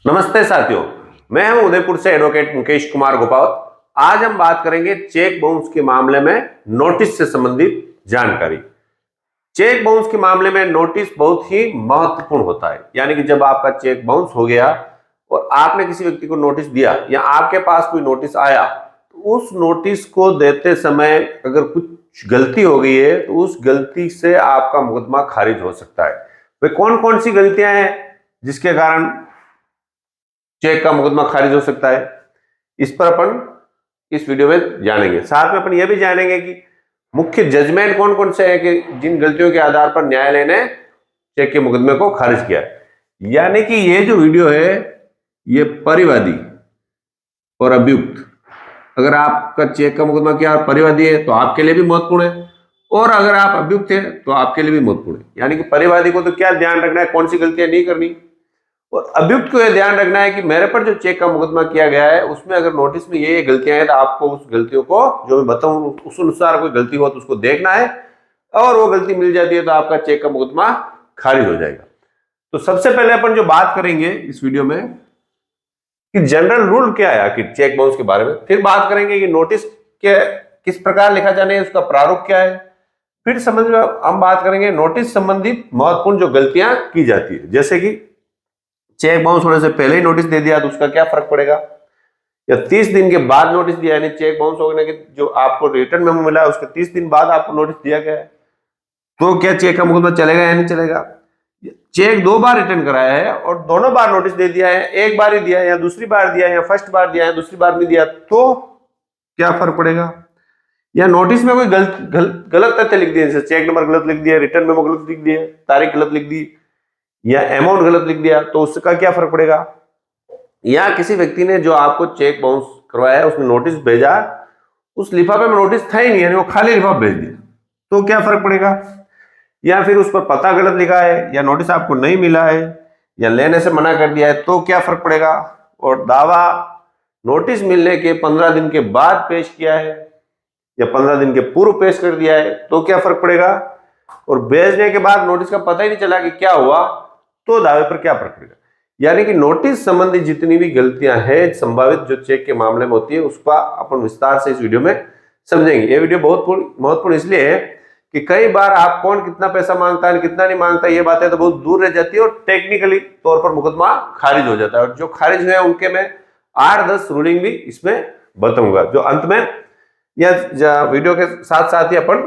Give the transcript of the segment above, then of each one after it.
नमस्ते साथियों, मैं हूं उदयपुर से एडवोकेट मुकेश कुमार गोपावत। आज हम बात करेंगे चेक बाउंस के मामले में नोटिस से संबंधित जानकारी। चेक बाउंस के मामले में नोटिस बहुत ही महत्वपूर्ण होता है, यानी कि जब आपका चेक बाउंस हो गया और आपने किसी व्यक्ति को नोटिस दिया या आपके पास कोई नोटिस आया, तो उस नोटिस को देते समय अगर कुछ गलती हो गई है तो उस गलती से आपका मुकदमा खारिज हो सकता है। वे कौन कौन सी गलतियां हैं जिसके कारण चेक का मुकदमा खारिज हो सकता है, इस पर अपन इस वीडियो में जानेंगे। साथ में अपन यह भी जानेंगे कि मुख्य जजमेंट कौन कौन से हैं कि जिन गलतियों के आधार पर न्यायालय ने चेक के मुकदमे को खारिज किया। यानी कि ये जो वीडियो है ये परिवादी और अभियुक्त, अगर आपका चेक का मुकदमा क्या परिवादी है तो आपके लिए भी महत्वपूर्ण है, और अगर आप अभियुक्त हैं तो आपके लिए भी महत्वपूर्ण है। यानी कि परिवादी को तो क्या ध्यान रखना है, कौन सी गलतियां नहीं करनी, और अभियुक्त को यह ध्यान रखना है कि मेरे पर जो चेक का मुकदमा किया गया है उसमें अगर नोटिस में ये गलतियां हैं तो आपको उस गलतियों को जो मैं बताऊं उस अनुसार कोई गलती हो तो उसको देखना है, और वो गलती मिल जाती है तो आपका चेक का मुकदमा खारिज हो जाएगा। तो सबसे पहले अपन जो बात करेंगे इस वीडियो में कि जनरल रूल क्या है आखिर चेक बाउंस के बारे में, फिर बात करेंगे कि नोटिस के किस प्रकार लिखा जाना है, उसका प्रारूप क्या है, फिर समझ में हम बात करेंगे नोटिस संबंधित महत्वपूर्ण जो गलतियां की जाती है, जैसे कि चेक बाउंस होने से पहले ही नोटिस दे दिया तो उसका क्या फर्क पड़ेगा, या 30 दिन के बाद नोटिस दिया, यानी चेक बाउंस होने के जो आपको रिटर्न मेमो मिला है उसके 30 दिन बाद आपको नोटिस दिया गया है, तो क्या चेक का मुकदमा चलेगा या नहीं चलेगा। चेक 2 बार रिटर्न कराया है और दोनों बार नोटिस दे दिया है, एक बार ही दिया है या दूसरी बार दिया है या फर्स्ट बार दिया है दूसरी बार नहीं दिया, तो क्या फर्क पड़ेगा। या नोटिस में कोई गलत तथ्य लिख दिए, जैसे चेक नंबर गलत लिख दिया, रिटर्न मेमो गलत लिख दिया, तारीख गलत लिख दी या अमाउंट गलत लिख दिया, तो उसका क्या फर्क पड़ेगा। या किसी व्यक्ति ने जो आपको चेक बाउंस करवाया है उसने नोटिस भेजा, उस लिफाफे में नोटिस था ही नहीं, यानी वो खाली लिफाफा भेज दिया, तो क्या फर्क पड़ेगा। या फिर उस पर पता गलत लिखा है या नोटिस आपको नहीं मिला है या लेने से मना कर दिया है, तो क्या फर्क पड़ेगा। और दावा नोटिस मिलने के 15 दिन के बाद पेश किया है या 15 दिन के पूर्व पेश कर दिया है, तो क्या फर्क पड़ेगा। और भेजने के बाद नोटिस का पता ही नहीं चला कि क्या हुआ, तो दावे पर क्या फर्क पड़ेगा। यानी कि नोटिस संबंधी जितनी भी गलतियां हैं संभावित जो चेक के मामले में होती है उसका अपन विस्तार से इस वीडियो में समझेंगे। ये वीडियो बहुत महत्वपूर्ण इसलिए है कि कई बार आप कौन कितना पैसा मांगता है कितना नहीं मांगता ये बातें तो बहुत दूर रह जाती है और टेक्निकली तौर पर मुकदमा खारिज हो जाता है, और जो खारिज हुए उनके मैं 8-10 रूलिंग भी इसमें बताऊंगा, जो अंत में या वीडियो के साथ साथ ही अपन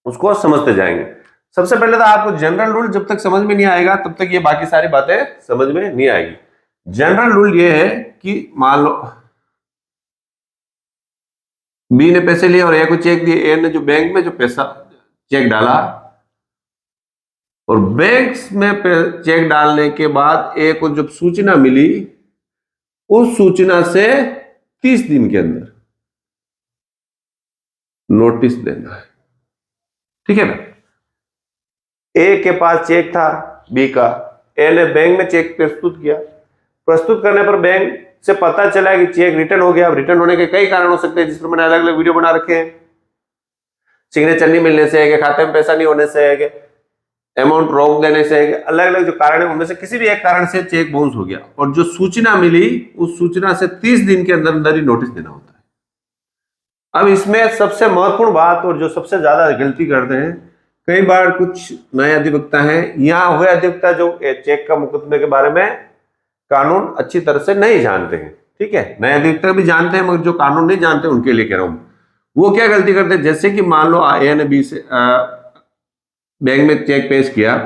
उसको समझते जाएंगे। सबसे पहले तो आपको जनरल रूल जब तक समझ में नहीं आएगा तब तक ये बाकी सारी बातें समझ में नहीं आएगी। जनरल रूल ये है कि मान लो बी ने पैसे लिए और ए को चेक दिए, ए ने जो बैंक में जो पैसा चेक डाला और बैंक में चेक डालने के बाद ए को जब सूचना मिली उस सूचना से 30 दिन के अंदर नोटिस देना है, ठीक है ना। ए के पास चेक था बी का, ए ने बैंक में चेक प्रस्तुत किया, प्रस्तुत करने पर बैंक से पता चला कि चेक रिटर्न हो गया। अब रिटर्न होने के कई कारण हो सकते हैं जिस पर मैंने अलग अलग वीडियो बना रखे हैं, सिग्नेचर नहीं मिलने से है कि खाते में पैसा नहीं होने से है कि अमाउंट रॉन्ग देने से है कि अलग अलग जो कारण है उनमें से किसी भी एक कारण से चेक बाउंस हो गया और जो सूचना मिली उस सूचना से 30 दिन के अंदर अंदर ही नोटिस देना होता है। अब इसमें सबसे महत्वपूर्ण बात और जो सबसे ज्यादा गलती करते हैं, कई बार कुछ नए अधिवक्ता हैं या हुए अधिवक्ता जो चेक का मुकदमे के बारे में कानून अच्छी तरह से नहीं जानते हैं, ठीक है, नए अधिवक्ता भी जानते हैं मगर जो कानून नहीं जानते उनके लिए कह रहा हूं। वो क्या गलती करते हैं, जैसे कि मान लो ए ने बी से बैंक में चेक पेश किया,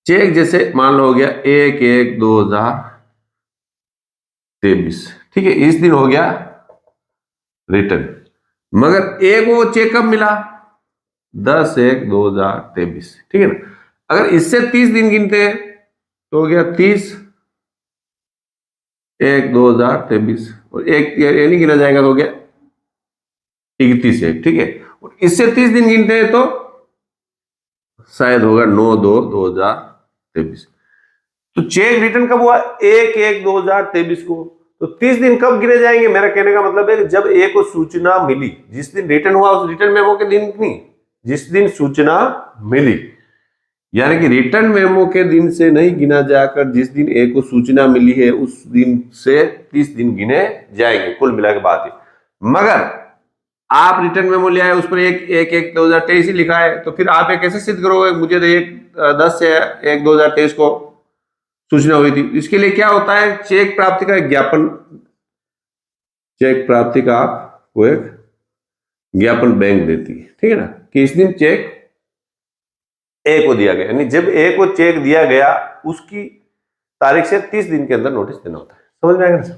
चेक जैसे मान लो हो गया 1/1/2023, ठीक है, इस दिन हो गया रिटर्न, मगर ए को चेक कब मिला 10/1/2023, ठीक है ना। अगर इससे 30 दिन गिनते हैं तो हो गया 30/1/2023 और एक ये नहीं गिना जाएगा तो हो गया 31/1, ठीक है। और इससे 30 दिन गिनते हैं तो शायद होगा 9/2/2023। तो चेक रिटर्न कब हुआ 1/1/2023 को, तो 30 दिन कब गिने जाएंगे। मेरा कहने का मतलब है कि जब ए को सूचना मिली, जिस दिन रिटर्न हुआ उस रिटर्न मेमो के दिन नहीं, जिस दिन सूचना मिली, यानी कि रिटर्न मेमो के दिन से नहीं गिना जाकर जिस दिन ए को सूचना मिली है उस दिन से 30 दिन गिने जाएंगे, कुल मिला के बात है। मगर आप रिटर्न मेमो ले आए, उस पर 1/1/2023 ही लिखा है, तो फिर आप ये कैसे सिद्ध करोगे मुझे तो 1/10 से 1/2023 को सूचना हुई थी? इसके लिए क्या होता है, चेक प्राप्ति का एक ज्ञापन, चेक प्राप्ति का आपको एक ज्ञापन बैंक देती है, ठीक है ना, कि इस दिन चेक ए को दिया गया, यानी जब ए को चेक दिया गया उसकी तारीख से 30 दिन के अंदर नोटिस देना होता है। समझ में आएगा ना?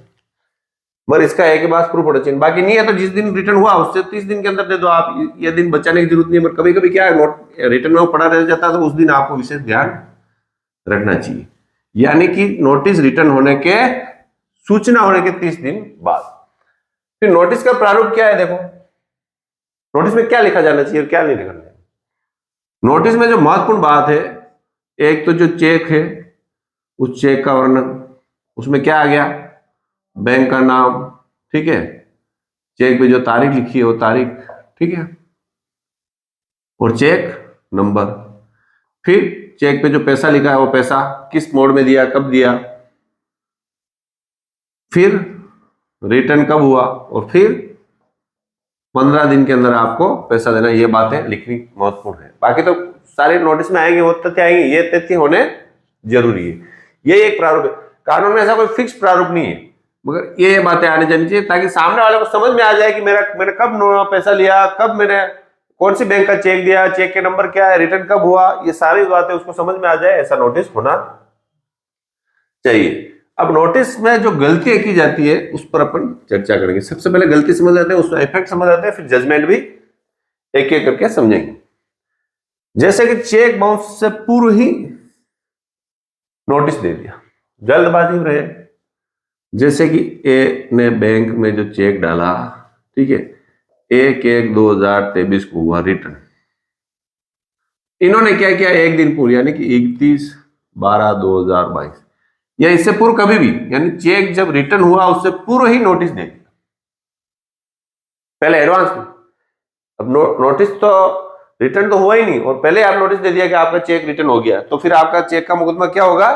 मगर इसका ए के पास प्रूफ होना चाहिए, बाकी नहीं है तो जिस दिन रिटर्न हुआ उससे 30 दिन के अंदर दे दो आप, ये दिन बचाने की जरूरत नहीं है। मगर कभी कभी क्या है, नोट रिटर्न में पड़ा रह जाता है, तो उस दिन आपको विशेष ध्यान रखना चाहिए। यानी कि नोटिस रिटर्न होने के, सूचना होने के 30 दिन बाद। फिर नोटिस का प्रारूप क्या है, देखो नोटिस में क्या लिखा जाना चाहिए और क्या नहीं लिखना चाहिए। नोटिस में जो महत्वपूर्ण बात है, एक तो जो चेक है उस चेक का वर्णन, उसमें क्या आ गया, बैंक का नाम, ठीक है, चेक पे जो तारीख लिखी है वो तारीख, ठीक है, और चेक नंबर, फिर चेक पे जो पैसा लिखा है वो पैसा किस मोड में दिया, कब दिया, फिर रिटर्न कब हुआ, और फिर 15 दिन के अंदर आपको पैसा देना। ये बातें लिखनी महत्वपूर्ण है। बाकी तो सारे नोटिस में आएंगे, वो तथ्य आएंगे, ये तथ्य होने जरूरी है। ये एक प्रारूप है, कानून में ऐसा कोई फिक्स प्रारूप नहीं है, मगर ये बातें आनी जानी चाहिए ताकि सामने वाले को समझ में आ जाए कि मैंने कब पैसा लिया, कब मैंने कौन सी बैंक का चेक दिया, चेक के नंबर क्या है, रिटर्न कब हुआ, ये सारी बातें उसको समझ में आ जाए, ऐसा नोटिस होना चाहिए। अब नोटिस में जो गलतियां की जाती है उस पर अपन चर्चा करेंगे। सबसे पहले गलती समझ जाते हैं, उसका इफेक्ट समझ जाते हैं, फिर जजमेंट भी एक एक करके समझेंगे। जैसे कि चेक बाउंस से पूर्व ही नोटिस दे दिया, जल्दबाजी में रहे। जैसे कि ए ने बैंक में जो चेक डाला, ठीक है, 1/1/2023 को हुआ रिटर्न। इन्होंने क्या किया, एक दिन पूर्व यानी कि 31/12/2022 या इससे पूर्व कभी भी, यानी चेक जब रिटर्न हुआ उससे पूर्व ही नोटिस दे दिया, पहले एडवांस में। अब नोटिस तो रिटर्न तो हुआ ही नहीं और पहले आप नोटिस दे दिया कि आपका चेक रिटर्न हो गया, तो फिर आपका चेक का मुकदमा क्या होगा,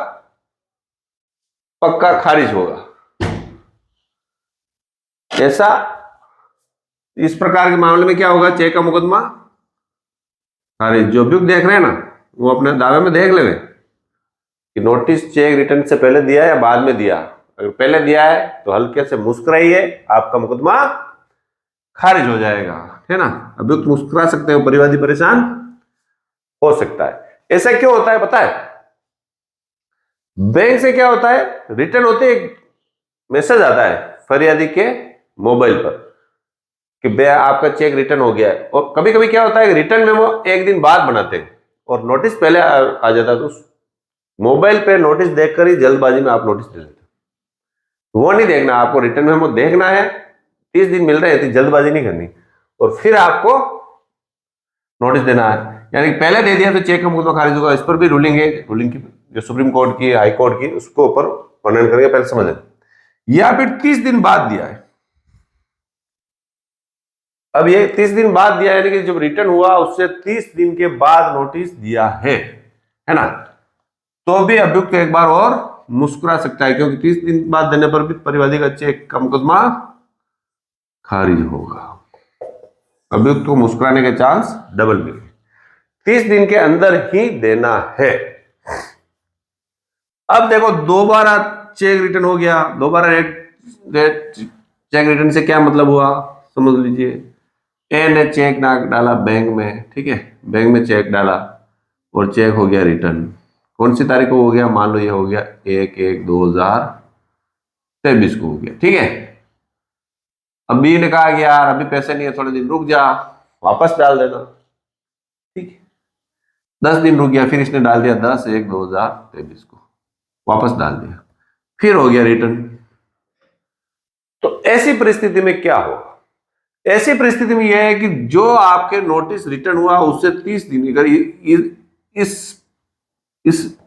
पक्का खारिज होगा। ऐसा इस प्रकार के मामले में क्या होगा, चेक का मुकदमा खारिज। जो अभियुक्त देख रहे हैं ना, वो अपने दावे में देख ले कि नोटिस चेक रिटर्न से पहले दिया या बाद में दिया। अगर पहले दिया है तो हल्के से मुस्कुराइए, आपका मुकदमा खारिज हो जाएगा, है ना। अभियुक्त मुस्कुरा सकते हो, परिवादी परेशान हो सकता है। ऐसा क्यों होता है पता है, बैंक से क्या होता है, रिटर्न होते एक मैसेज आता है फरियादी के मोबाइल पर कि आपका चेक रिटर्न हो गया है। और कभी कभी क्या होता है, रिटर्न मेमो एक दिन बाद बनाते हैं और नोटिस पहले आ जाता है, तो मोबाइल पे नोटिस देखकर ही जल्दबाजी में आप नोटिस दे देते, वो नहीं देखना। आपको रिटर्न मेमो देखना है, 30 दिन मिल रहे हैं, जल्दबाजी नहीं करनी, और फिर आपको नोटिस देना है। यानी पहले दे दिया तो चेक का मुकदमा खारिज होगा। इस पर भी रूलिंग है, रूलिंग की जो सुप्रीम कोर्ट की, हाई कोर्ट की, उसको ऊपर वर्णन करके पहले समझ लें। या फिर 30 दिन बाद दिया है। अब ये 30 दिन बाद दिया यानी कि जब रिटर्न हुआ उससे 30 दिन के बाद नोटिस दिया है ना, तो भी अभियुक्त एक बार और मुस्कुरा सकता है, क्योंकि 30 दिन बाद देने पर भी परिवादी का चेक का मुकदमा खारिज होगा। अभियुक्त को मुस्कुराने के चांस डबल मिले। 30 दिन के अंदर ही देना है। अब देखो, दोबारा चेक रिटर्न हो गया, दोबारा चेक रिटर्न से क्या मतलब हुआ समझ लीजिए। ए ने चेक ना डाला बैंक में, ठीक है, बैंक में चेक डाला और चेक हो गया रिटर्न। कौन सी तारीख को हो गया, मान लो ये हो गया 1/1/2023 को हो गया, ठीक है। अब बी ने कहा कि यार अभी पैसे नहीं है, थोड़े दिन रुक जा, वापस डाल देना, ठीक है। 10 दिन रुक गया, फिर इसने डाल दिया 10/1/2023 को, वापस डाल दिया, फिर हो गया रिटर्न। तो ऐसी परिस्थिति में क्या होगा, ऐसी परिस्थिति में यह है कि जो आपके नोटिस रिटर्न हुआ उससे 30 दिन, अगर इस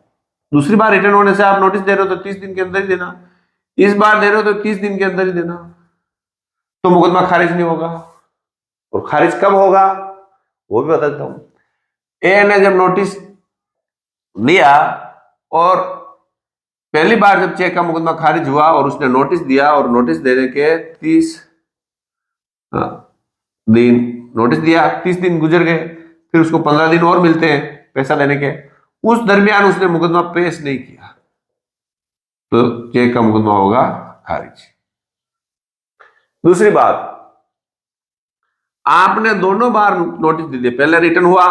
दूसरी बार रिटर्न होने से आप नोटिस दे रहे हो तो 30 दिन के अंदर ही देना, इस बार दे रहे हो तो 30 दिन के अंदर ही देना, तो मुकदमा खारिज नहीं होगा। और खारिज कब होगा वो भी बता देता हूं। ए ने जब नोटिस लिया और पहली बार जब चेक का मुकदमा खारिज हुआ और उसने नोटिस दिया और नोटिस देने के 30 दिन नोटिस दिया, 30 दिन गुजर गए, फिर उसको 15 दिन और मिलते हैं पैसा देने के, उस दरमियान उसने मुकदमा पेश नहीं किया तो चेक का मुकदमा होगा खारिज। दूसरी बात, आपने दोनों बार नोटिस दे दिया, पहले रिटर्न हुआ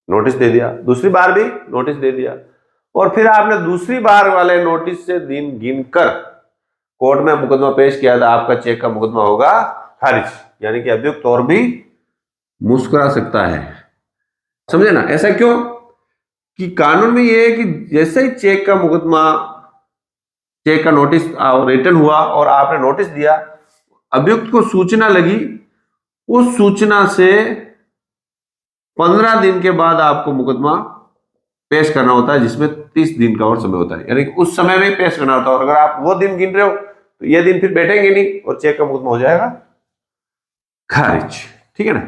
नोटिस दे दिया, दूसरी बार भी नोटिस दे दिया, और फिर आपने दूसरी बार वाले नोटिस से दिन गिनकर कोर्ट में मुकदमा पेश किया था, आपका चेक का मुकदमा होगा खारिज। यानी कि अभियुक्त और भी मुस्कुरा सकता है। समझे ना? ऐसा क्यों कि कानून में यह है कि जैसे ही चेक का मुकदमा, चेक का नोटिस रिटर्न हुआ और आपने नोटिस दिया, अभियुक्त को सूचना लगी, उस सूचना से 15 दिन के बाद आपको मुकदमा पेश करना होता है, जिसमें 30 दिन का और समय होता है, यानी कि उस समय में पेश करना होता है। और अगर आप वो दिन गिन रहे हो तो ये दिन फिर बैठेंगे नहीं और चेक का मुकदमा हो जाएगा खारिज। ठीक है ना?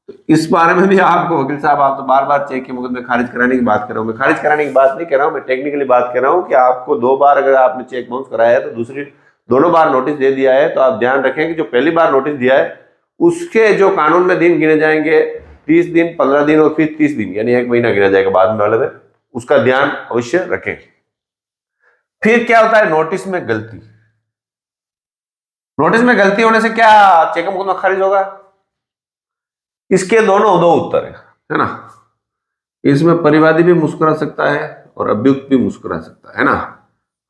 तो इस बारे में भी आपको वकील साहब, आप तो बार बार चेक के मुकदमे खारिज कराने की बात कर रहा हूं। मैं खारिज कराने की बात नहीं कर रहा हूं, मैं टेक्निकली बात कर रहा हूं कि आपको 2 बार अगर आपने चेक बाउंस कराया है तो दूसरी दोनों बार नोटिस दे दिया है, तो आप ध्यान रखें कि जो पहली बार नोटिस दिया है उसके जो कानून में दिन गिने जाएंगे 30 दिन, 15 दिन और फिर 30 दिन, यानी 1 महीना गिना जाएगा बाद में वाले में, उसका ध्यान अवश्य रखें। फिर क्या होता है नोटिस में गलती? नोटिस में गलती होने से क्या चेक का मुकदमा खारिज होगा? इसके दोनों दो उत्तर है ना? इसमें परिवादी भी मुस्कुरा सकता है और अभियुक्त भी मुस्कुरा सकता है ना?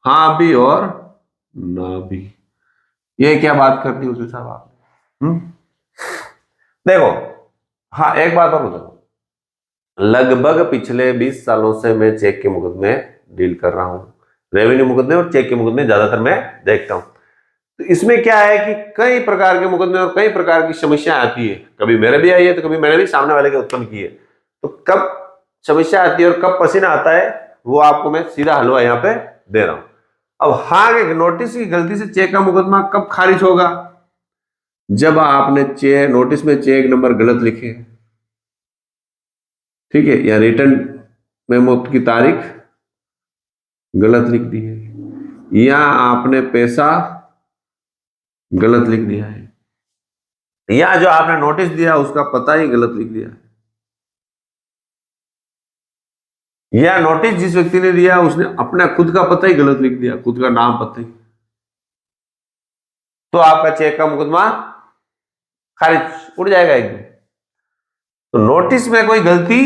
हाँ भी और ना भी। ये क्या बात कर दी उसी साहब आपने? देखो, हाँ एक बात और बताओ, लगभग पिछले 20 सालों से मैं चेक के मुकदमे डील कर रहा हूं, रेवेन्यू मुकदमे और चेक के मुकदमे ज्यादातर मैं देखता हूं। तो इसमें क्या है कि कई प्रकार के मुकदमे और कई प्रकार की समस्या आती है, कभी मेरे भी आई है तो कभी मैंने भी सामने वाले के उत्पन्न की है। तो कब समस्या आती है और कब पसीना आता है वो आपको मैं सीधा हलवा यहाँ पे दे रहा हूं। अब हाँ, नोटिस की गलती से चेक का मुकदमा कब खारिज होगा? जब आपने नोटिस में चेक नंबर गलत लिखे, ठीक है, या रिटर्न मेमो की तारीख गलत लिख दी है, या आपने पैसा गलत लिख दिया है, या जो आपने नोटिस दिया उसका पता ही गलत लिख दिया है, या नोटिस जिस व्यक्ति ने दिया उसने अपना खुद का पता ही गलत लिख दिया, खुद का नाम पता ही, तो आपका चेक का मुकदमा खारिज उड़ जाएगा एकदम। तो नोटिस में कोई गलती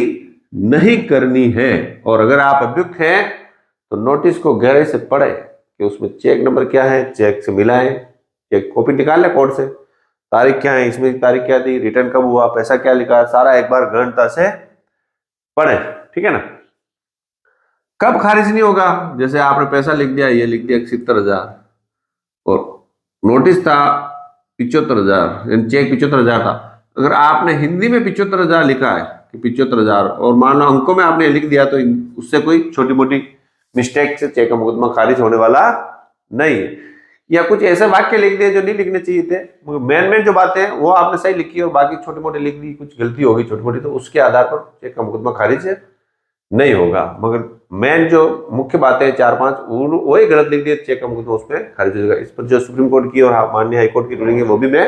नहीं करनी है, और अगर आप अभियुक्त हैं तो नोटिस को गहराई से पढ़े कि उसमें चेक नंबर क्या है, चेक से मिला है, चेक कॉपी निकाल ले कोर्ट से, तारीख क्या है, इसमें तारीख क्या दी, रिटर्न कब हुआ, पैसा क्या लिखा, सारा एक बार गहनता से पढ़े। ठीक है ना? कब खारिज नहीं होगा? जैसे आपने पैसा लिख दिया, ये लिख दिया 71,000 और नोटिस था 75,000, चेक 75,000 था। अगर आपने हिंदी में 75,000 लिखा है कि 75,000 और मान लो अंकों में आपने लिख दिया, तो उससे कोई छोटी मोटी मिस्टेक से चेक का मुकदमा खारिज होने वाला नहीं है। या कुछ ऐसे वाक्य लिख दिए जो नहीं लिखने चाहिए थे, मेन जो बातें हैं वो आपने सही लिखी और बाकी छोटे मोटे लिख दी, कुछ गलती होगी छोटी मोटी, तो उसके आधार पर चेक का मुकदमा खारिज नहीं होगा। मगर मेन जो मुख्य बातें हैं 4-5 वही गलत लिख दिए, चेक का मुकदमा उसमें खारिज हो जाएगा। इस पर जो सुप्रीम कोर्ट की और माननीय हाईकोर्ट की रूलिंग है वो भी मैं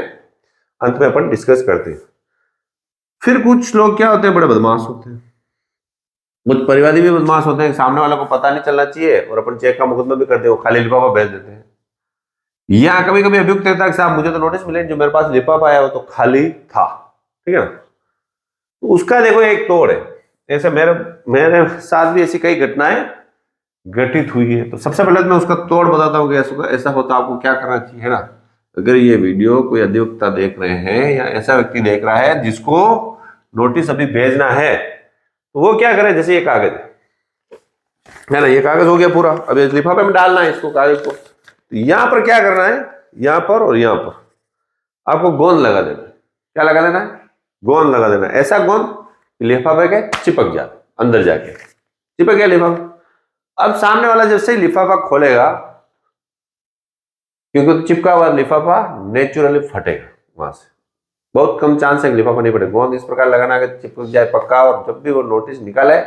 अंत में अपन डिस्कस करते हैं। फिर कुछ लोग क्या होते हैं, बड़े बदमाश होते हैं, कुछ परिवादी भी बदमाश होते हैं, सामने वालों को पता नहीं चलना चाहिए और अपन चेक का मुकदमा भी करते हो, खाली लिफाफा भेज देते हैं। या कभी कभी अभियुक्त कहता है कि साहब मुझे तो नोटिस मिले, जो मेरे पास लिफाफा आया वो तो खाली था। ठीक है ना? तो उसका देखो एक तोड़ है। ऐसे मेरे साथ भी ऐसी कई घटनाएं घटित हुई है। तो सबसे पहले मैं उसका तोड़ बताता हूँ कि ऐसा होता आपको क्या करना चाहिए, है ना? अगर ये वीडियो कोई अधिवक्ता देख रहे हैं या ऐसा व्यक्ति देख रहा है जिसको नोटिस अभी भेजना है, तो वो क्या करे, जैसे ये कागज है ना, ये कागज हो गया पूरा, अब इस लिफाफे में डालना है इसको, कागज को। तो यहां पर क्या करना है, यहां पर और यहां पर आपको गोंद लगा देना है। क्या लगा देना है? गोंद लगा देना है। ऐसा गोंद लिफाफे के चिपक जाए, अंदर जाके चिपक गया लिफाफा। अब सामने वाला जैसे ही लिफाफा खोलेगा, क्योंकि चिपका हुआ लिफाफा नेचुरली फटेगा, वहां से बहुत कम चांस है कि लिफाफा नहीं फटे। गोंद इस प्रकार लगाना कि चिपक जाए पक्का, और जब भी वो नोटिस निकाले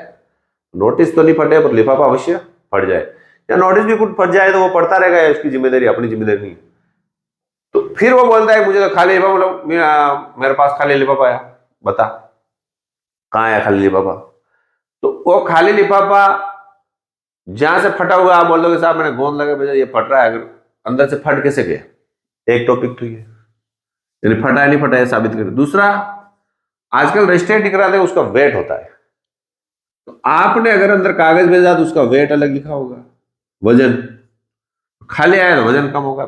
नोटिस तो नहीं फटे पर लिफाफा अवश्य फट जाए, या नोटिस भी कुछ फट जाए तो वो पढ़ता रहेगा, उसकी जिम्मेदारी, अपनी जिम्मेदारी नहीं। तो फिर वो बोलता है मुझे तो खाली लिफाफा, मतलब मेरे पास खाली लिफाफा आया, बता कहाँ है खाली लिफाफा। तो वो खाली लिफाफा जहां से फटा हुआ आप बोल दोगे साहब मैंने गोंद लगा भेजा, ये फट रहा है, अगर अंदर से फट कैसे गया, एक टॉपिक तो ये, यानी फटा है नहीं फटा है साबित कर। दूसरा, आजकल रजिस्ट्रेट निकला उसका वेट होता है, तो आपने अगर अंदर कागज भेजा तो उसका वेट अलग लिखा होगा, वजन खाली आया तो वजन कम होगा,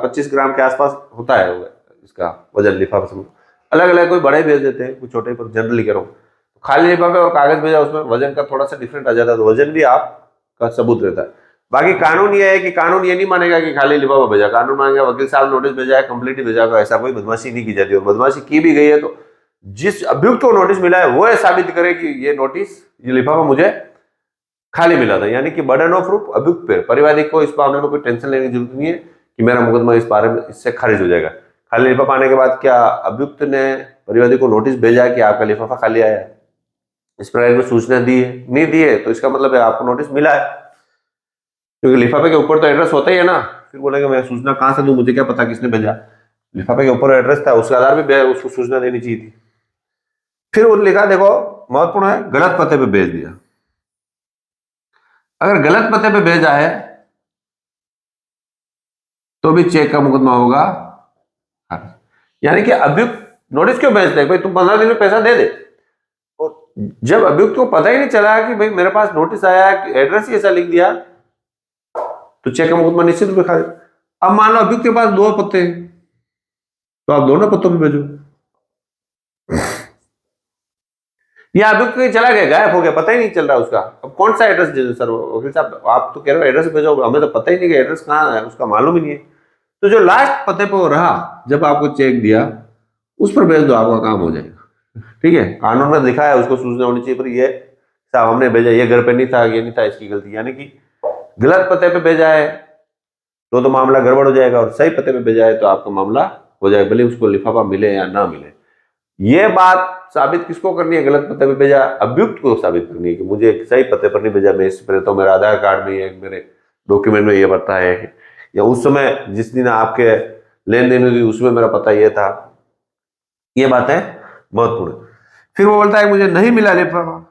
25 ग्राम के आसपास होता है इसका वजन लिफाफे से। अलग अलग कोई बड़े भेज देते हैं, कोई छोटे, पर जनरली कह रहा हूँ खाली लिफाफे और कागज भेजा उसमें वजन का थोड़ा सा डिफरेंट आ जाता है, तो वजन भी आपका सबूत रहता है। बाकी कानून ये है कि कानून ये नहीं मानेगा कि खाली लिफाफा भेजा, कानून मानेगा वकील साहब नोटिस भेजा है, कंप्लीट ही भेजा, ऐसा कोई बदमाशी नहीं की जाती, और बदमाशी की भी गई है तो जिस अभियुक्त को नोटिस मिला है वो साबित करे कि ये नोटिस, ये लिफाफा मुझे खाली मिला था, यानी कि बर्डन ऑफ प्रूफ अभियुक्त पे। परिवादी को इस मामले में कोई टेंशन लेने की जरूरत नहीं है कि मेरा मुकदमा इस बारे में इससे खारिज हो जाएगा। खाली लिफाफा आने के बाद क्या अभियुक्त ने परिवादी को नोटिस भेजा कि आपका लिफाफा खाली आया है, इस प्रकार की सूचना दी है, नहीं दी है तो इसका मतलब है आपको नोटिस मिला है, क्योंकि लिफाफे के ऊपर तो एड्रेस होता ही है ना। फिर बोलेगा मैं सूचना कहां से दूं, मुझे क्या पता किसने भेजा, लिफाफे के ऊपर एड्रेस था, उसके आधार पे उसको सूचना देनी चाहिए थी। फिर वो लिखा, देखो महत्वपूर्ण है, गलत पते पे भेज दिया। अगर गलत पते पे भेजा है तो भी चेक का मुकदमा होगा। यानी कि अभियुक्त नोटिस क्यों भेजते हैं, भाई तुम 15 दिन में पैसा दे दे, और जब अभियुक्त को पता ही नहीं चला कि भाई मेरे पास नोटिस आया, एड्रेस ही ऐसा लिख दिया, तो चेक का मुकदमा निश्चित रूप से खारिज। अब मान लो अभियुक्त के पास 2 पत्ते हैं, तो आप दोनों पत्तों पे भेजो, या अभियुक्त कहीं चला गया, गायब हो गया, पता ही नहीं चल रहा उसका, अब कौन सा एड्रेस दे दो सर, वकील साहब आप तो कह रहे हो एड्रेस भेजो, हमें तो पता ही नहीं कि एड्रेस कहाँ है, उसका मालूम ही नहीं है। तो जो लास्ट पते पे वो रहा, जब आपको चेक दिया उस पर भेज दो, आपका काम हो जाएगा। ठीक है, कानून में लिखा है उसको सूचना होनी चाहिए, पर ये साहब हमने भेजा, ये घर पे नहीं था, ये नहीं था, इसकी गलती, यानी कि गलत पते पे भेजा है तो मामला गड़बड़ हो जाएगा, और सही पते पे भेजा है तो आपका मामला हो जाएगा, भले उसको लिफाफा मिले या ना मिले। ये बात साबित किसको करनी है, गलत पते पे भेजा, अभियुक्त को साबित करनी है कि मुझे सही पते पर नहीं भेजा, मैं इस पर तो मेरा आधार कार्ड में है, मेरे डॉक्यूमेंट में ये पता है, या उस समय जिस दिन आपके लेन देन हुई उसमें मेरा पता ये था। ये बात है महत्वपूर्ण। फिर वो बोलता है मुझे नहीं मिला लिफाफा,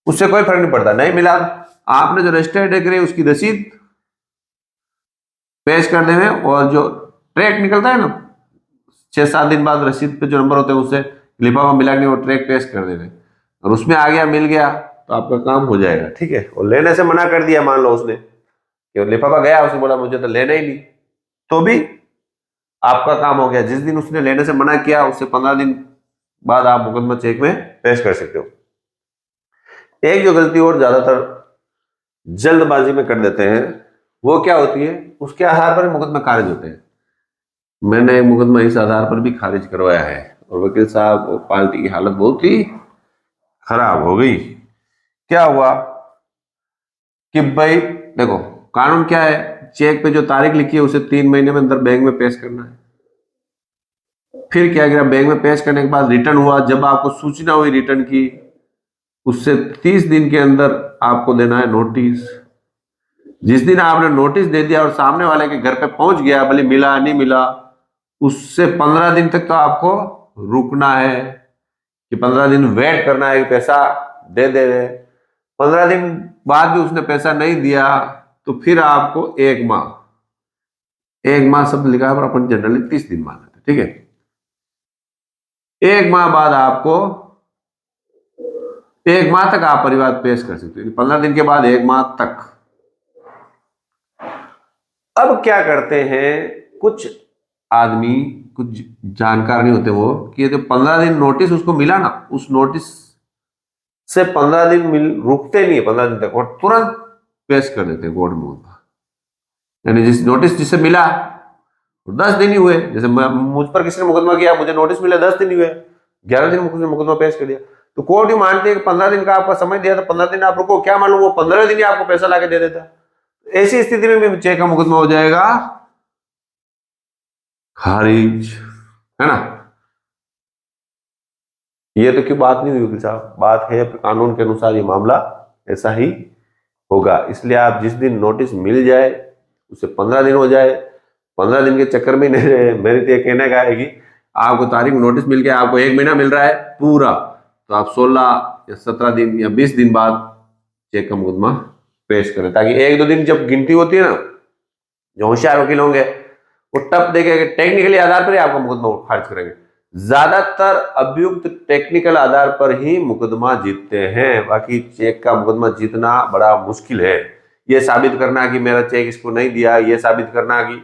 उससे कोई फर्क नहीं पड़ता, नहीं मिला, आपने जो रजिस्टर्ड डिग्री उसकी रसीद पेश कर देंगे, और जो ट्रैक निकलता है ना 6-7 दिन बाद रसीद पे जो नंबर होते हैं उससे लिफाफा मिला नहीं, वो ट्रैक पेश कर देंगे, और उसमें आ गया मिल गया तो आपका काम हो जाएगा। ठीक है, और लेने से मना कर दिया, मान लो उसने कि लिफाफा गया, उसने बोला मुझे तो लेना ही नहीं, तो भी आपका काम हो गया। जिस दिन उसने लेने से मना किया उससे 15 दिन बाद आप मुकदमा चेक में पेश कर सकते हो। एक जो गलती और ज्यादातर जल्दबाजी में कर देते हैं वो क्या होती है, उसके आधार पर मुकदमे खारिज होते हैं। मैंने एक मुकदमा इस आधार पर भी खारिज करवाया है, और वकील साहब पार्टी की हालत बहुत ही खराब हो गई। क्या हुआ कि भाई देखो कानून क्या है, चेक पे जो तारीख लिखी है उसे 3 महीने में अंदर बैंक में पेश करना है। फिर क्या किया, बैंक में पेश करने के बाद रिटर्न हुआ, जब आपको सूचना हुई रिटर्न की उससे 30 दिन के अंदर आपको देना है नोटिस। जिस दिन आपने नोटिस दे दिया और सामने वाले के घर पे पहुंच गया, भले मिला नहीं मिला, उससे 15 दिन तक तो आपको रुकना है, कि 15 दिन वेट करना है कि पैसा दे दे। 15 दिन बाद भी उसने पैसा नहीं दिया तो फिर आपको 1 माह शब्द लिखा है पर अपन जनरली 30 दिन मान लेते, ठीक है। 1 माह बाद आपको 1 माह तक आप परिवाद पेश कर सकते हो, 15 दिन के बाद 1 माह तक। अब क्या करते हैं कुछ आदमी, कुछ जानकार नहीं होते वो, कि ये जो 15 दिन नोटिस उसको मिला ना, उस नोटिस से 15 दिन रुकते नहीं है, 15 दिन तक, और तुरंत पेश कर देते हैं कोर्ट में। यानी जिस नोटिस जिसे मिला 10 दिन ही हुए, जैसे मुझ पर किसी ने मुकदमा किया, मुझे नोटिस मिला 10 दिन ही हुए, 11 दिन में मुकदमा पेश कर दिया, तो कोर्ट ही मानती है कि 15 दिन का आपका समय दिया था, 15 दिन आप रुको, क्या मालूम वो 15 दिन ही आपको पैसा लाके दे देता। ऐसी स्थिति में भी चेक का मुकदमा हो जाएगा खारिज, है ना। ये तो क्यों बात नहीं हुई वकील साहब, बात है कानून के अनुसार ये मामला ऐसा ही होगा। इसलिए आप जिस दिन नोटिस मिल जाए उससे 15 दिन हो जाए, 15 दिन के चक्कर में नहीं रहे। मेरी तो ये कहने का है कि आपको तारीख नोटिस मिल गया, आपको 1 महीना मिल रहा है पूरा, तो आप 16 या 17 दिन या 20 दिन बाद चेक का मुकदमा पेश करें, ताकि 1-2 दिन जब गिनती होती है ना, जो होशियार वकील होंगे वो टप देके टेक्निकली आधार पर ही आपका मुकदमा खारिज करेंगे। ज्यादातर अभियुक्त टेक्निकल आधार पर ही मुकदमा जीतते हैं, बाकी चेक का मुकदमा जीतना बड़ा मुश्किल है। ये साबित करना कि मेरा चेक इसको नहीं दिया, ये साबित करना कि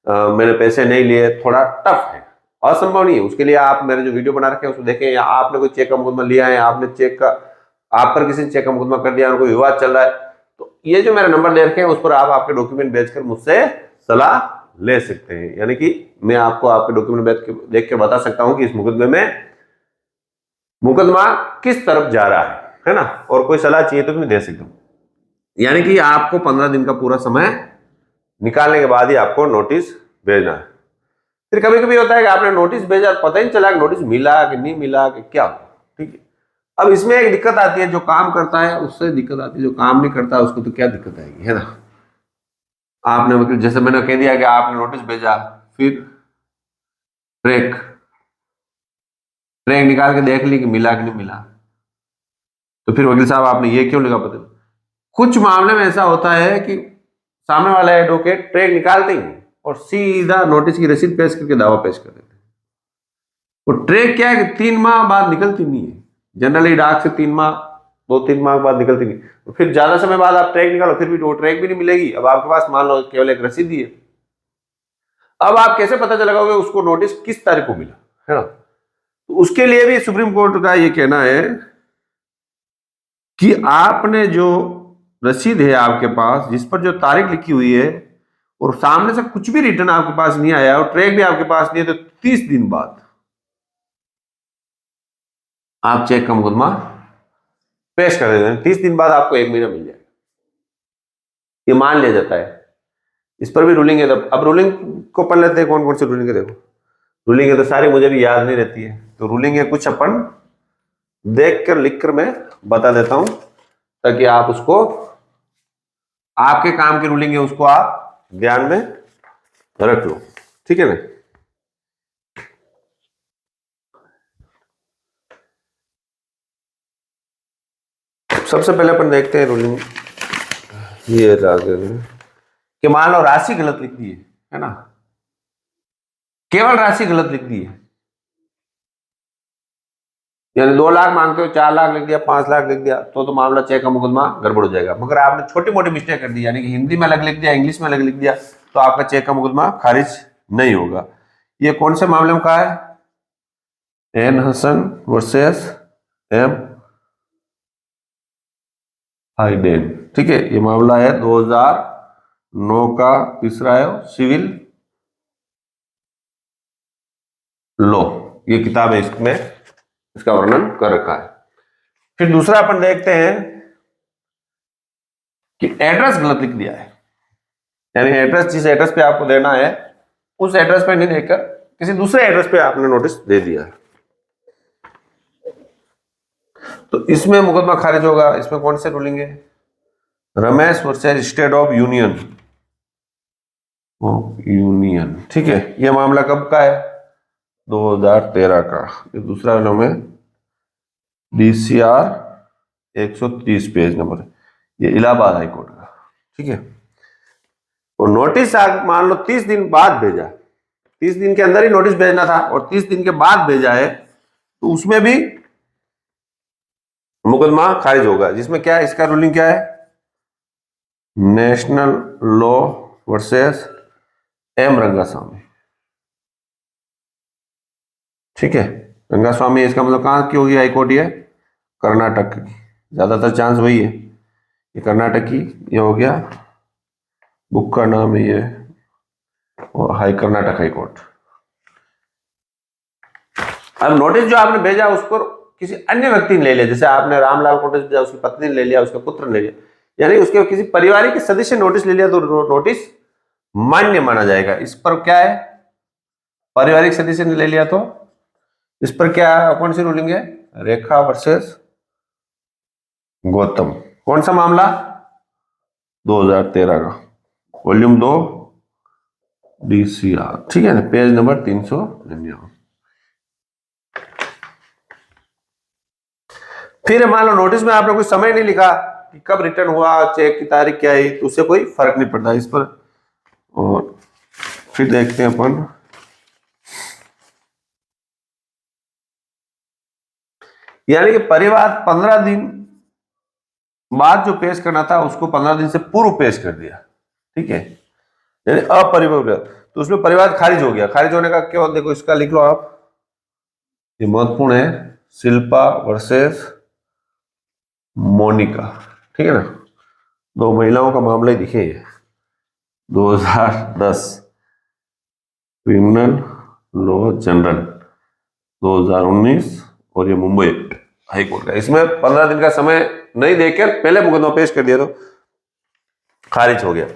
मैंने पैसे नहीं लिए, थोड़ा टफ है, असंभव नहीं है। उसके लिए आप मेरे जो वीडियो बना रखे हैं उसको देखें, या आपने कोई चेक का मुकदमा लिया है, आपने चेक का, आप पर किसी ने चेक का मुकदमा कर दिया और कोई विवाद चल रहा है, तो ये जो मेरा नंबर दे रखे हैं उस पर आप आपके डॉक्यूमेंट भेजकर मुझसे सलाह ले सकते हैं। यानी कि मैं आपको आपके डॉक्यूमेंट देख के बता सकता हूं कि इस मुकदमे में मुकदमा किस तरफ जा रहा है ना, और कोई सलाह चाहिए तो मैं दे सकता हूं। यानी कि आपको 15 दिन का पूरा समय निकालने के बाद ही आपको नोटिस भेजना है। फिर कभी कभी होता है कि आपने नोटिस भेजा, पता ही नहीं चला कि नोटिस मिला कि नहीं मिला कि क्या, ठीक है। अब इसमें एक दिक्कत आती है, जो काम करता है उससे दिक्कत आती है, जो काम नहीं करता उसको तो क्या दिक्कत आएगी, है ना। आपने वकील, जैसे मैंने कह दिया कि आपने नोटिस भेजा, फिर ट्रैक ट्रैक निकाल के देख ली कि मिला कि नहीं मिला, तो फिर वकील साहब आपने ये क्यों लिखा पता नहीं। कुछ मामले में ऐसा होता है कि सामने वाला एडवोकेट ट्रैक निकालते ही नहीं और सीधा नोटिस की रसीद पेश करके दावा पेश कर देते हैं। वो ट्रैक क्या है कि 3 माह बाद निकलती नहीं है, जनरली डाक से 3 माह 2-3 माह बाद निकलती नहीं, तो फिर ज्यादा समय बाद आप ट्रैक निकालो फिर भी वो ट्रैक भी नहीं मिलेगी। अब आपके पास मान लो केवल एक रसीद ही है, अब आप कैसे पता चलेगा उसको नोटिस किस तारीख को मिला, है ना। तो उसके लिए भी सुप्रीम कोर्ट का ये कहना है कि आपने जो रसीद है आपके पास जिस पर जो तारीख लिखी हुई है और सामने से कुछ भी रिटर्न आपके पास नहीं आया और ट्रैक भी आपके पास नहीं है, तो 30 दिन बाद आप चेक का मुकदमा पेश कर देते हैं। 30 दिन बाद आपको 1 महीना मिल जाएगा, ये मान लिया जाता है। इस पर भी रूलिंग है। अब रूलिंग को पढ़ लेते हैं, कौन कौन सी रूलिंग है। देखो रूलिंग है तो सारी मुझे भी याद नहीं रहती है, तो रूलिंग है कुछ अपन देख कर लिख कर मैं बता देता हूं, ताकि आप उसको, आपके काम की रूलिंग है उसको आप ध्यान में रख लो, ठीक है ना। सबसे पहले अपन देखते हैं रूलिंग, ये कि मान लो राशि गलत लिख दी है ना, केवल राशि गलत लिख दी है, यानी 2 लाख मांगते हो 4 लाख लिख दिया, 5 लाख लिख दिया, तो मामला चेक का मुकदमा गड़बड़ हो जाएगा। मगर आपने छोटी मोटी मिस्टेक कर दी, यानी कि हिंदी में अलग लिख दिया, इंग्लिश में अलग लिख दिया, तो आपका चेक का मुकदमा खारिज नहीं होगा। ये कौन से मामले में कहा है, N Hasan versus M Hayden, ठीक है। ये मामला है 2009 का, तीसरा है सिविल लॉ, ये किताब है, इसमें इसका वर्णन कर रखा है। फिर दूसरा अपन देखते हैं कि एड्रेस गलत लिख दिया है, यानी एड्रेस जिस एड्रेस पे आपको देना है उस एड्रेस पे नहीं देकर किसी दूसरे एड्रेस पे आपने नोटिस दे दिया है, तो इसमें मुकदमा खारिज होगा। इसमें कौन से रूलिंग है, Ramesh versus state of union, ठीक है। यह मामला कब का है, 2013 का। ये दूसरा नाम है DCR 130 पेज नंबर, ये इलाहाबाद हाई कोर्ट का, ठीक है। और नोटिस आप मान लो 30 दिन बाद भेजा, 30 दिन के अंदर ही नोटिस भेजना था और 30 दिन के बाद भेजा है, तो उसमें भी मुकदमा खारिज होगा। जिसमें क्या है, इसका रूलिंग क्या है, national law versus M Rangaswamy, ठीक है। रंगास्वामी, इसका मतलब कहां की होगी हाईकोर्ट, ये कर्नाटक की, ज्यादातर चांस वही है, ये कर्नाटक की, ये हो गया, बुक का नाम है ये, और कर्नाटक हाई कोर्ट। अब नोटिस जो आपने भेजा उसको किसी अन्य व्यक्ति ने ले लिया, जैसे आपने रामलाल को नोटिस भेजा, उसकी पत्नी ने ले लिया, उसके पुत्र ने ले लिया, यानी उसके किसी पारिवारिक सदस्य ने नोटिस ले लिया, तो नोटिस मान्य माना जाएगा। इस पर क्या है, पारिवारिक सदस्य ने ले लिया, तो इस पर क्या कौन सी रूलिंग है, रेखा वर्सेस गौतम, कौन सा मामला? 2013 का, वॉल्यूम 2, DCR, ठीक है ना, पेज नंबर 399। फिर मान लो नोटिस में आपने कोई समय नहीं लिखा कि कब रिटर्न हुआ, चेक की तारीख क्या है, तो उससे कोई फर्क नहीं पड़ता इस पर। और फिर देखते हैं अपन, यानी कि परिवार 15 दिन बाद जो पेश करना था उसको 15 दिन से पूर्व पेश कर दिया, ठीक है, यानी अपरिपक्व, तो उसमें परिवार खारिज हो गया। खारिज होने का क्या, देखो इसका लिख लो आप, ये महत्वपूर्ण है, शिल्पा वर्सेस मोनिका, ठीक है ना, दो महिलाओं का मामला ही दिखे, 2010 क्रिमिनल लॉ जनरल 2019, और ये मुंबई हाई कोर्ट का। इसमें 15 दिन का समय नहीं देकर पहले मुकदमा पेश कर दिया तो खारिज हो गया।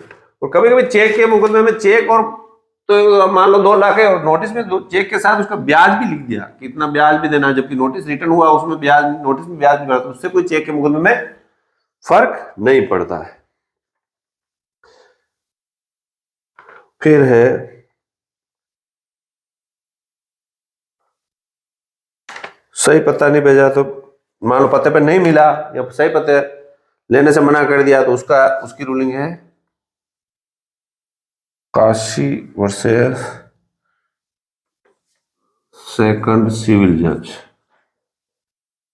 और कभी कभी चेक के मुकदमे में चेक और तो मान लो 2 लाख है और नोटिस में चेक के साथ उसका ब्याज भी लिख दिया कि इतना ब्याज भी देना, जबकि नोटिस रिटर्न हुआ उसमें ब्याज, नोटिस में ब्याज नहीं भरा, तो उससे कोई चेक के मुकदमे में फर्क नहीं पड़ता है। फिर है सही पता नहीं भेजा, तो मान लो पते पे नहीं मिला या सही पते लेने से मना कर दिया, तो उसकी रूलिंग है काशी वर्सेस सेकंड सिविल जज।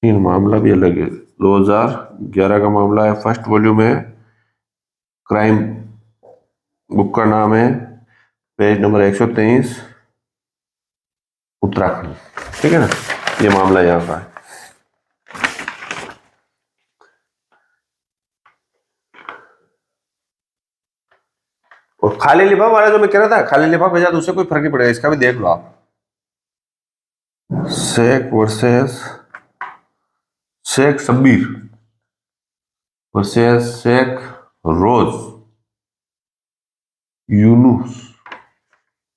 इन मामला भी अलग है, 2011 का मामला है, फर्स्ट वॉल्यूम है, क्राइम बुक का नाम है, पेज नंबर 123, उत्तराखंड, ठीक है ना, ये मामला यहाँ का है। और खाली लिफाफा वाला जो मैं कह रहा था, खाली लिफाफा भेजा तो उससे कोई फर्क नहीं पड़ेगा, इसका भी देख लो आप, शेख वर्सेस शेख शब्बीर वर्सेस शेख रोज यूनुस,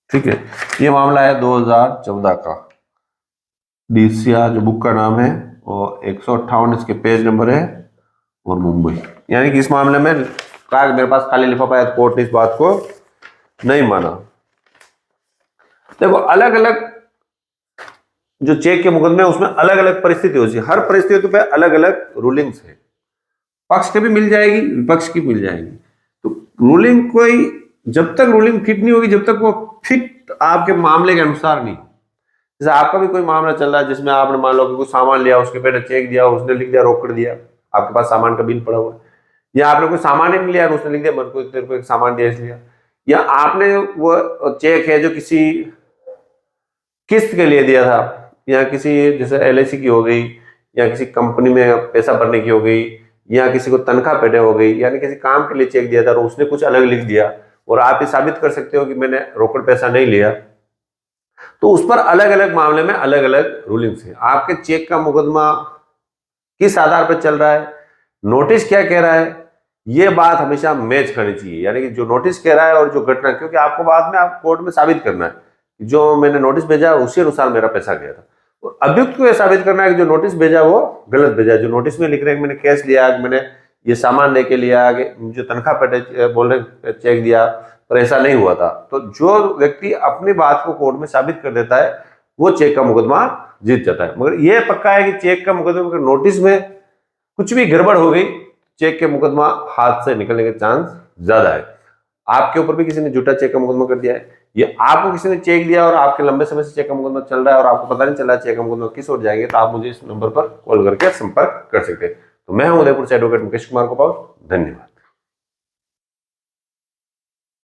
ठीक है, ये मामला है 2014 का, DCR जो बुक का नाम है, और 158 इसके पेज नंबर है, और मुंबई। यानी कि इस मामले में कहा कि मेरे पास खाली लिफाफा है, कोर्ट ने इस बात को नहीं माना। देखो अलग अलग जो चेक के मुकदमे उसमें अलग अलग परिस्थिति होती है, हर परिस्थिति पे अलग अलग रूलिंग्स है, पक्ष के भी मिल जाएगी, विपक्ष की मिल जाएगी। तो रूलिंग कोई, जब तक रूलिंग फिट नहीं होगी, जब तक वो फिट आपके मामले के अनुसार नहीं, जैसे आपका भी कोई मामला चल रहा है जिसमें आपने मान लो कि कुछ सामान लिया, उसके पहले चेक दिया, उसने लिख दिया रोकड़ दिया, आपके पास सामान का बिल पड़ा हुआ है, या आपने कोई सामान ही नहीं लिया, उसने लिख दिया मेरे को तेरे को एक सामान दिया इसलिए, या आपने वो चेक है जो किसी किस्त के लिए दिया था, या किसी जैसे LIC की हो गई, या किसी कंपनी में पैसा भरने की हो गई, या किसी को तनख्वाह पेटे हो गई, यानी किसी काम के लिए चेक दिया था और उसने कुछ अलग लिख दिया, और आप ये साबित कर सकते हो कि मैंने रोकड़ पैसा नहीं लिया, तो उस पर अलग अलग मामले में अलग अलग रूलिंग्स है। आपके चेक का मुकदमा किस आधार पर चल रहा है, नोटिस क्या कह रहा है, ये बात हमेशा मैच करनी चाहिए, यानी कि जो नोटिस कह रहा है और जो घटना, क्योंकि आपको बाद में आप कोर्ट में साबित करना है जो मैंने नोटिस भेजा उसी अनुसार मेरा पैसा गया था, और अभियुक्त को यह साबित करना है कि जो नोटिस भेजा वो गलत भेजा। जो नोटिस में लिख रहे हैं मैंने कैश लिया, मैंने ये सामान लेके लिया, मुझे तनख्वाह पे बोल रहे चेक दिया, पर ऐसा नहीं हुआ था, तो जो व्यक्ति अपनी बात को कोर्ट में साबित कर देता है वो चेक का मुकदमा जीत जाता है। मगर यह पक्का है कि चेक का मुकदमा नोटिस में कुछ भी गड़बड़ हो गई, चेक के मुकदमा हाथ से निकलने के चांस ज्यादा है। आपके ऊपर भी किसी ने झूठा चेक का मुकदमा कर दिया है, ये आपको किसी ने चेक दिया और आपके लंबे समय से चेक का मुकदमा चल रहा है और आपको पता नहीं चला चेक का मुकदमा किस ओर जाएंगे, तो आप मुझे इस नंबर पर कॉल करके संपर्क कर सकते हैं। तो मैं हूं उदयपुर से एडवोकेट मुकेश कुमार गोपाल, धन्यवाद।